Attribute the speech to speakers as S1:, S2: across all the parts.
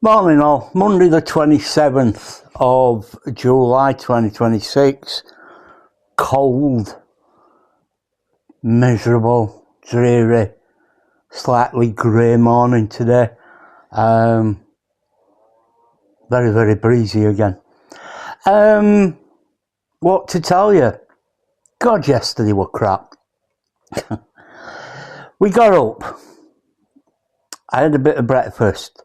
S1: Morning all, Monday the 27th of July 2026, cold, miserable, dreary, slightly grey morning today, very very breezy again. What to tell you, God, yesterday were crap. We got up, I had a bit of breakfast.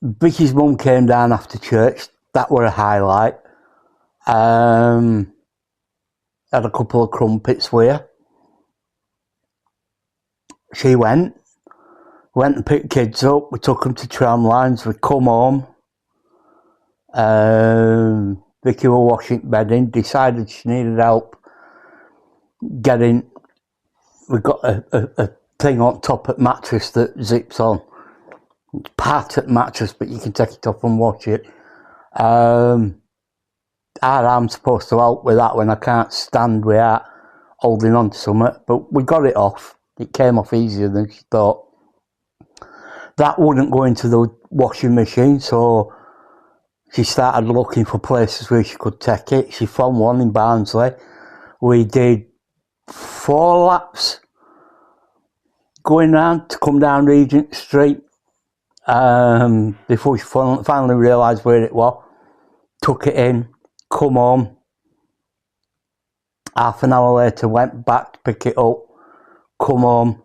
S1: Vicky's mum came down after church. That were a highlight. Had a couple of crumpets with her. She went and picked kids up. We took them to Tramlines. We come home. Vicky were washing bedding. Decided she needed help getting. We got a thing on top of mattress that zips on. It's part of the mattress, but you can take it off and wash it. I'm supposed to help with that when I can't stand without holding on to something, but we got it off. It came off easier than she thought. That wouldn't go into the washing machine, so she started looking for places where she could take it. She found one in Barnsley. We did 4 laps going round to come down Regent Street before she finally realised where it was. Took it in, come home. Half an hour later, went back to pick it up, come home.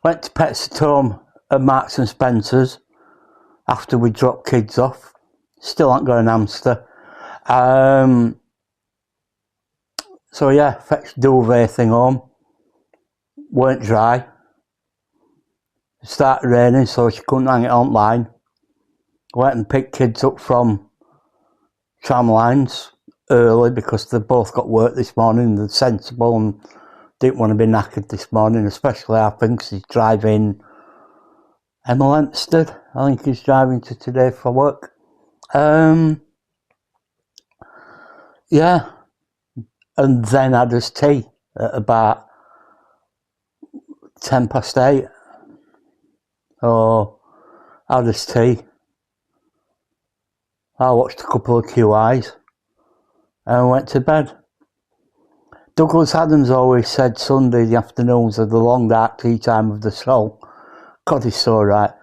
S1: Went to Pets at Home at Marks and Spencer's after we dropped kids off. Still ain't got an hamster. So yeah, fetched duvet thing home. Weren't dry. It started raining, so she couldn't hang it online. Went and picked kids up from Tramlines early because they both got work this morning. They're sensible and didn't want to be knackered this morning, especially I think she's driving Emma Lempstead. I think he's driving to today for work. Yeah. And then had us tea at about 8:10. So had us tea. I watched a couple of QIs and went to bed. Douglas Adams always said Sunday afternoons are the long dark tea time of the soul. God, he's so right.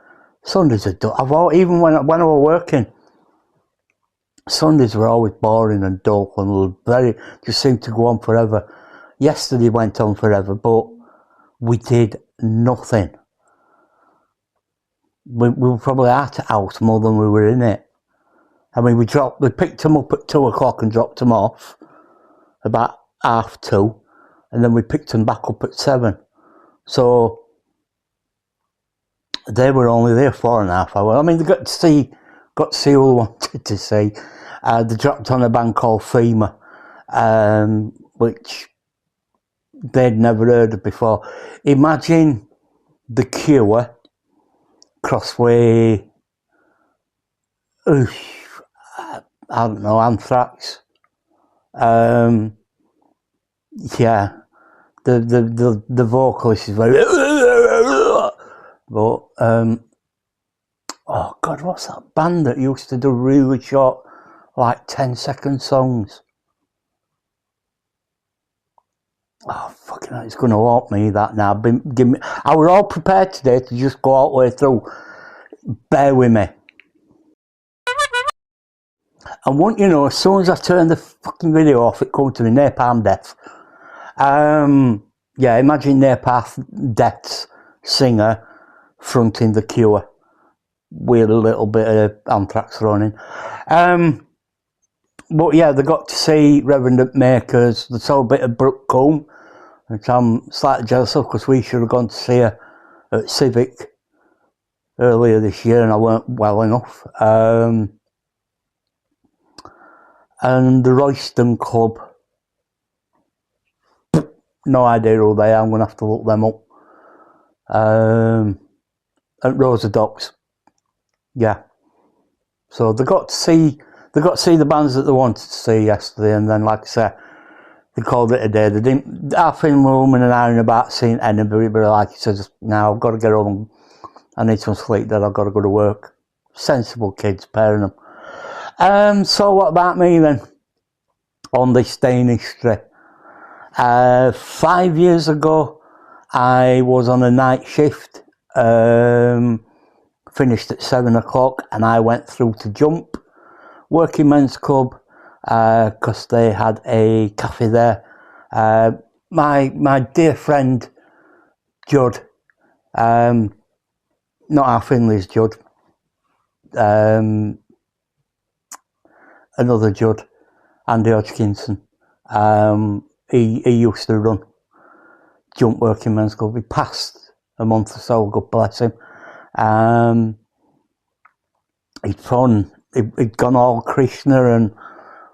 S1: Sundays are dull. Even when I was working, Sundays were always boring and dull and just seemed to go on forever. Yesterday went on forever, but we did nothing. We were probably out more than we were in it. I mean, we picked them up at 2 o'clock and dropped them off about 2:30, and then we picked them back up at 7. So they were only there 4.5 hours. I mean, they got to see who they wanted to see. They dropped on a band called FEMA, which they'd never heard of before. Imagine The Cure crossway. I don't know, Anthrax. Yeah, the vocalist is very. But oh God, what's that band that used to do really short, like 10-second songs? Oh fucking hell, it's going to haunt me that now. I were all prepared today to just go all the way through. Bear with me. And won't you know, as soon as I turned the fucking video off, it came to me, Napalm Death. Yeah, imagine Napalm Death's singer fronting The Cure with a little bit of Anthrax thrown in. But yeah, they got to see Reverend Makers. They saw a bit of Brooke Combe, which I'm slightly jealous of because we should have gone to see her at Civic earlier this year and I weren't well enough. And the Royston Club, no idea who they are, I'm going to have to look them up. At Rosa Docks, yeah. So they got to see the bands that they wanted to see yesterday, and then, like I said, they called it a day. They didn't. Our film room and an hour and about seeing anybody, but like he says, now I've got to get home. I need some sleep. Then I've got to go to work. Sensible kids, pair of them. So what about me then? On this day in history, 5 years ago, I was on a night shift. Finished at 7 o'clock, and I went through to Jump, Working Men's Club, because they had a cafe there. My dear friend Judd, not our Finley's Judd, another Judd, Andy Hodgkinson. He used to run Jump Working Men's Club. He passed a month or so, God bless him. He'd gone all Krishna and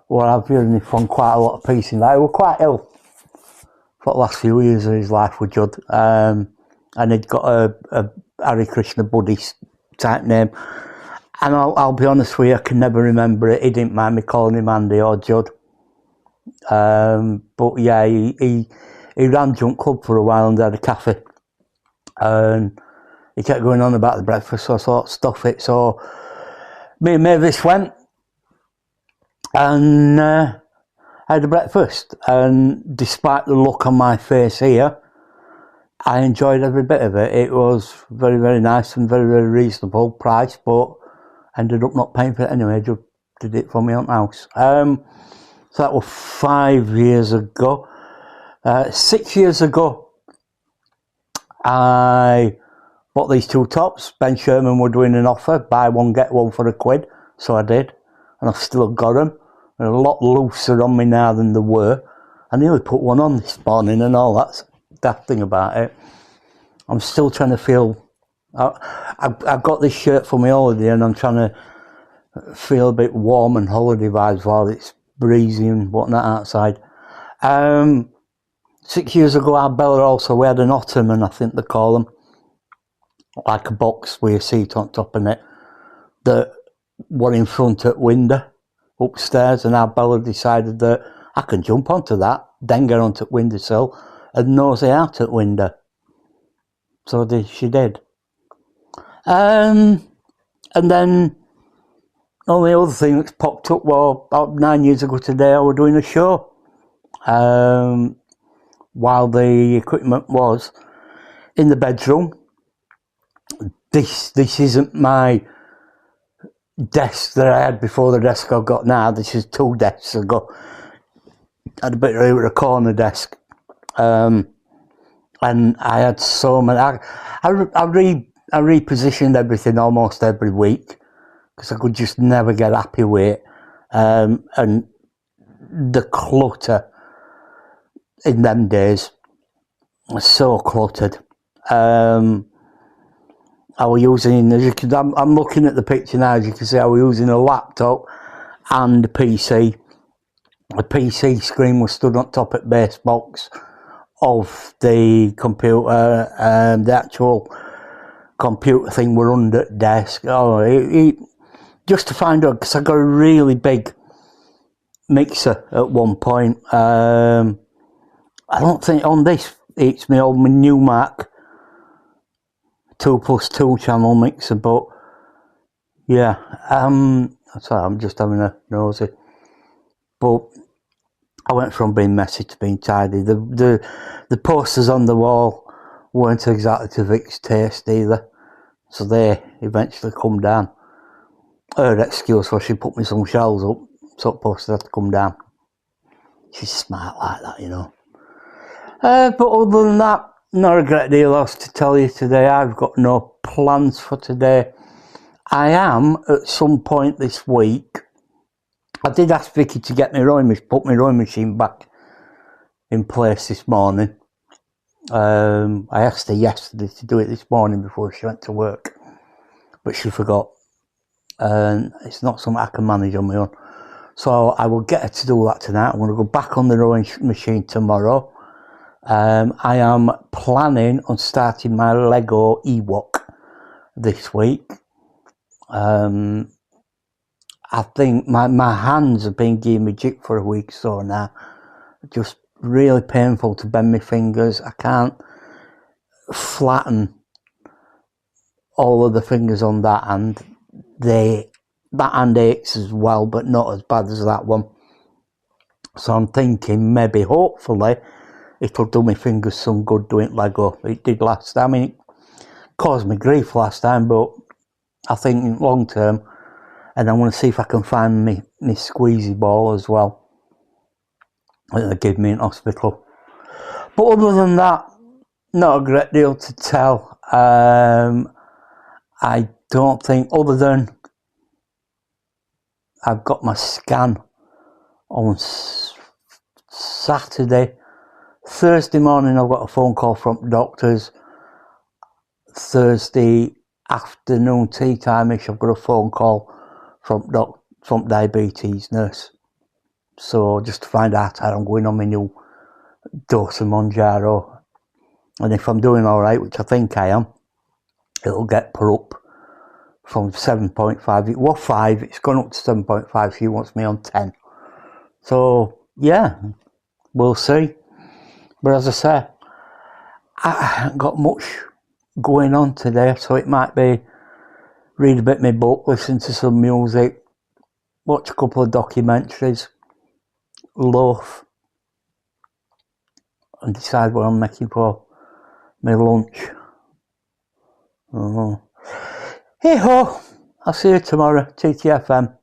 S1: what have you, and he'd done quite a lot of pieces. He was quite ill for the last few years of his life with Judd, and he'd got a Hare Krishna Buddhist type name. And I'll be honest with you, I can never remember it. He didn't mind me calling him Andy or Judd. But yeah, he ran Jump Club for a while and had a cafe. And he kept going on about the breakfast, so I thought, stuff it. So me and Mavis went and had a breakfast. And despite the look on my face here, I enjoyed every bit of it. It was very, very nice and very, very reasonable price, but ended up not paying for it anyway. Just did it for my own house. So that was 5 years ago. 6 years ago, I bought these two tops. Ben Sherman were doing an offer, buy one, get one for £1. So I did, and I've still got them. They're a lot looser on me now than they were. I nearly put one on this morning and all that thing about it. I'm still trying to feel. I've got this shirt for my holiday, and I'm trying to feel a bit warm and holiday vibes while it's breezy and whatnot outside. 6 years ago, Arbella also, we had an ottoman, I think they call them, like a box with a seat on top of it, that were in front at window upstairs, and Arbella decided that I can jump onto that, then get onto the windowsill and nosy out at window. So she did. And then the only other thing that's popped up, well, about 9 years ago today, I was doing a show. While the equipment was in the bedroom. This isn't my desk that I had before the desk I've got now. This is 2 desks ago. I had a bit of a corner desk. And I had so many. I repositioned everything almost every week because I could just never get happy with it. And the clutter in them days was so cluttered. I was using, I'm looking at the picture now, as you can see, I was using a laptop and a PC. The PC screen was stood on top of the base box of the computer, the actual computer thing were under the desk. Just to find out, because I got a really big mixer at one point. I don't think on this, it's my new Mac 2+2 channel mixer, but yeah, sorry, I'm just having a nosy. But I went from being messy to being tidy. The posters on the wall weren't exactly to Vic's taste either, so they eventually come down. Her excuse was she put me some shelves up, so the posters had to come down. She's smart like that, you know. But other than that, not a great deal else to tell you today. I've got no plans for today. I am, at some point this week, I did ask Vicky to get put my rowing machine back in place this morning. I asked her yesterday to do it this morning before she went to work, but she forgot. And it's not something I can manage on my own. So I will get her to do that tonight. I'm going to go back on the rowing machine tomorrow. I am planning on starting my Lego Ewok this week. I think my hands have been giving me jig for a week, so now just really painful to bend my fingers. I can't flatten all of the fingers on that hand. That hand aches as well, but not as bad as that one. So I'm thinking maybe, hopefully, it'll do my fingers some good doing Lego. It did last time. I mean, it caused me grief last time, but I think long term, and I want to see if I can find me squeezy ball as well that they give me in hospital. But other than that, not a great deal to tell. I don't think, other than I've got my scan on Saturday. Thursday morning I've got a phone call from doctors. Thursday afternoon tea time-ish I've got a phone call from diabetes nurse. So just to find out how I'm going on my new dose of Mounjaro. And if I'm doing alright, which I think I am, it'll get put up from 7.5. It was 5, it's gone up to 7.5. She wants me on 10. So yeah, we'll see. But as I say, I haven't got much going on today, so it might be read a bit of my book, listen to some music, watch a couple of documentaries, loaf, and decide what I'm making for my lunch. Hey ho, I'll see you tomorrow, TTFM.